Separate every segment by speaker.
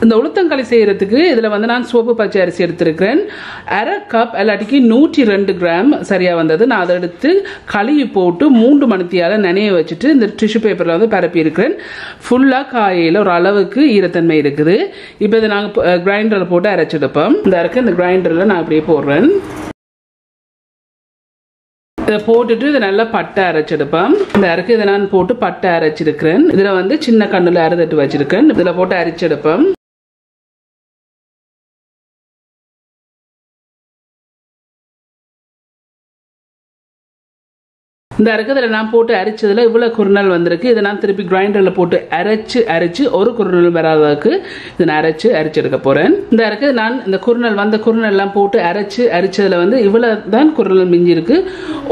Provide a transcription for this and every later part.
Speaker 1: இந்த உளுத்தங்களி செய்யறதுக்கு இதுல வந்து நான் சோப்பு பச்சை அரிசி எடுத்திருக்கிறேன். அரை கப் இல்லாட்டிக்கு 102 கிராம் சரியா வந்தது. நான் அதை எடுத்து கழுவி போட்டு 3 மணித்தியால நனைய வச்சுட்டு இந்த டிஷ்யூ பேப்பர்ல வந்து பரப்பி இருக்கிறேன். ஃபுல்லா காயில ஒரு அளவுக்கு ஈரத்தன்மை இருக்குது. இப்போ இதை நாங்கள் கிரைண்டர்ல போட்டு அரைச்செடுப்போம். இந்த கிரைண்டர்ல நான் அப்படியே போடுறேன். இதை போட்டுட்டு இதை நல்லா பட்டை அரைச்செடுப்பேன். இந்த அரைக்கு இதை நான் போட்டு பட்டை அரைச்சிருக்கிறேன். இதுல வந்து சின்ன கண்ணுல அரைதட்டு வச்சிருக்கேன். இதுல போட்டு அரைச்செடுப்பேன். இந்த அரைக்கதில் நான் போட்டு அரைச்சதுல இவ்வளோ குறுநல் வந்திருக்கு. இதை நான் திருப்பி கிரைண்டரில் போட்டு அரைச்சு ஒரு குறுநல் வராததுக்கு இதை நான் அரைச்சு எடுக்க போகிறேன். இந்த அரைக்கு நான் இந்த குறுநல்லாம் போட்டு அரைச்சதில் வந்து இவ்வளோ தான் குறுநல் மிஞ்சி இருக்கு.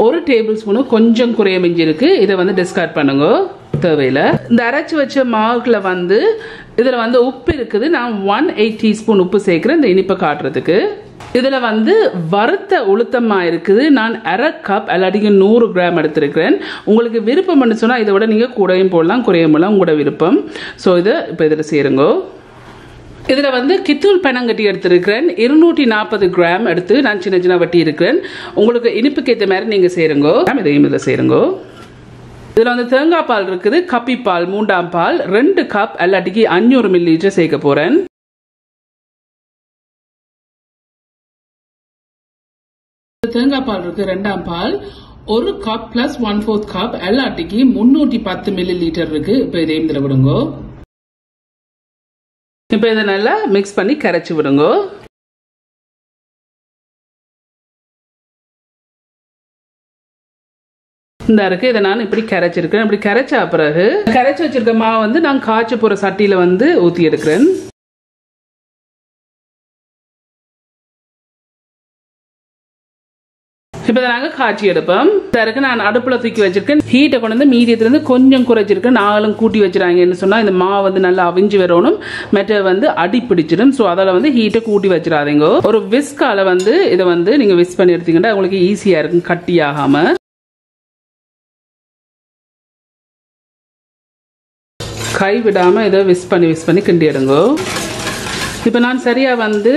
Speaker 1: 1 டேபிள் ஸ்பூனு கொஞ்சம் குறைய மிஞ்சி இருக்கு. இதை வந்து டிஸ்கார்ட் பண்ணுங்க, தேவையில்லை. இந்த அரைச்சி வச்ச மாவுல வந்து இதில் வந்து உப்பு இருக்குது. நான் 1/8 டீஸ்பூன் உப்பு சேர்க்கிறேன் இந்த இனிப்பை காட்டுறதுக்கு. இதுல வந்து வறுத்த உளுத்தமா இருக்குது. நான் அரை கப் இல்லாட்டிக்கு 100 கிராம் எடுத்திருக்கிறேன். உங்களுக்கு விருப்பம் சொன்னா இதை விட நீங்க கூடயும் போடலாம் குறையும் போடலாம், உங்களோட விருப்பம். ஸோ இதை இப்போ இதில் சேருங்க. இதுல வந்து கித்தூள் பெனங்கட்டி எடுத்திருக்கிறேன். 240 கிராம் எடுத்து நான் சின்ன வட்டி இருக்கிறேன். உங்களுக்கு இனிப்புக்கு ஏற்ற மாதிரி நீங்க சேருங்க. இதையும் இதில் சேருங்க. இதுல வந்து தேங்காய் பால் இருக்குது. கப்பி பால் 3ஆம் பால் 2 கப் இல்லாட்டிக்கு 500 மில்லி சேர்க்க போறேன். தேங்காய் பால் இருக்கு 2ஆம் பால் 1 கப் பிளஸ் 1/4 கப் எல்லாட்டிக்கு 310 மில்லி லிட்டர் இருக்கு. இப்போ இதையும் இதில் விடுங்க. இப்போ இதை நல்லா மிக்ஸ் பண்ணி கரைச்சி விடுங்க. இந்த இருக்கு இதை நான் இப்படி கரைச்சிருக்கேன். இப்படி கரைச்சா பிறகு கரைச்சி வச்சிருக்க மாவு வந்து நான் காய்ச்சி போற சட்டியில வந்து ஊத்தி எடுக்கிறேன். இப்போ நாங்கள் காய்ச்சி எடுப்போம். இதற்கு நான் அடுப்பில் தூக்கி வச்சிருக்கேன். ஹீட்டை கொண்டு வந்து மீடியத்திலிருந்து கொஞ்சம் குறைச்சிருக்கேன். நாங்களும் கூட்டி வச்சுறாங்கன்னு சொன்னால் இந்த மாவு வந்து நல்லா அவிஞ்சு வரணும், மெட்ட வந்து அடி பிடிச்சிடும். ஸோ அதில் வந்து ஹீட்டை கூட்டி வச்சிடாதீங்க. ஒரு விஸ்கால வந்து இதை வந்து நீங்கள் விஸ் பண்ணி எடுத்தீங்கன்னா உங்களுக்கு ஈஸியாக இருக்கும், கட்டியாகாம. கை விடாமல் இதை விஸ் பண்ணி கிண்டி எடுங்க. இப்போ நான் சரியாக வந்து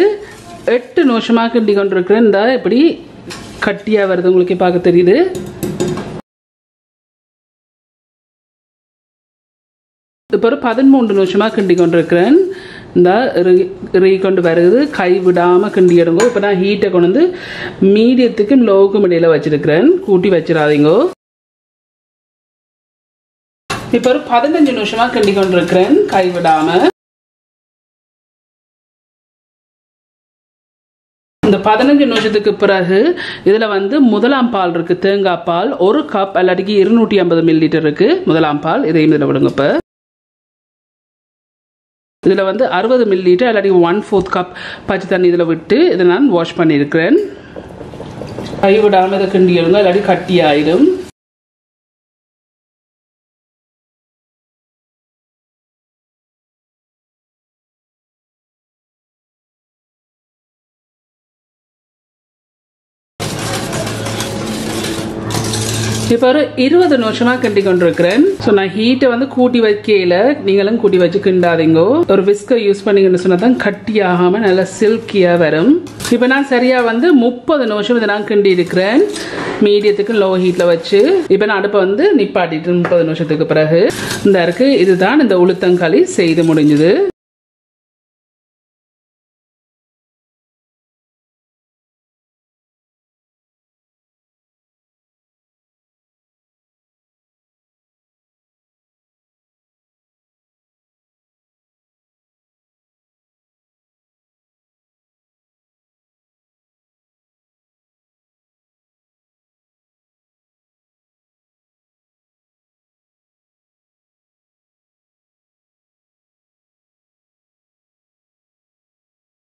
Speaker 1: 8 நிமிஷமாக கிண்டி கொண்டிருக்கிறேன். இந்த இப்படி கட்டியா வருது, உங்களுக்கு பார்க்க தெரியுது. இப்போ ஒரு 13 நிமிஷமா கிண்டி கொண்டிருக்கிறேன். இந்த கொண்டு வருது, கை விடாம கிண்டி எடுங்க. இப்போ நான் ஹீட்டை கொண்டு வந்து மீடியத்துக்கும் லோவுக்கும் இடையில வச்சிருக்கிறேன், கூட்டி வச்சிடாதீங்க. இப்போ ஒரு 15 நிமிஷமா கிண்டி கொண்டிருக்கிறேன், கை விடாம. இந்த 15 நிமிஷத்துக்கு பிறகு இதுல வந்து 1ஆம் பால் இருக்கு, தேங்காய் பால் 1 கப் இல்லாட்டிக்கு 250 மில்லி லிட்டர் இருக்கு 1ஆம் பால். இதையும் இதில் விடுங்க. இப்போ இதுல வந்து 60 மில்லி லிட்டர் இல்லாட்டி 1/4 கப் பச்சை தண்ணி இதுல விட்டு இதை நான் வாஷ் பண்ணியிருக்கிறேன். கை விடாம இதை கிண்டி எடுங்க, இல்லாட்டி கட்டி ஆயிடும். இப்போ ஒரு 20 நிமிஷமா கிண்டி கொண்டிருக்கிறேன். ஸோ நான் ஹீட்டை வந்து கூட்டி வைக்கல, நீங்களும் கூட்டி வச்சு கிண்டாதீங்க. ஒரு விஸ்கை யூஸ் பண்ணீங்கன்னு சொன்னா தான் கட்டி ஆகாம நல்லா சில்கியா வரும். இப்போ நான் சரியா வந்து 30 நிமிஷம் இதை நான் கிண்டி இருக்கிறேன், மீடியத்துக்கு லோ ஹீட்ல வச்சு. இப்போ நான் அடுப்பை வந்து நிப்பாட்டிட்டு 30 நிமிஷத்துக்கு பிறகு இந்த இருக்கு. இதுதான் இந்த உளுத்தங்களி செய்து முடிஞ்சது.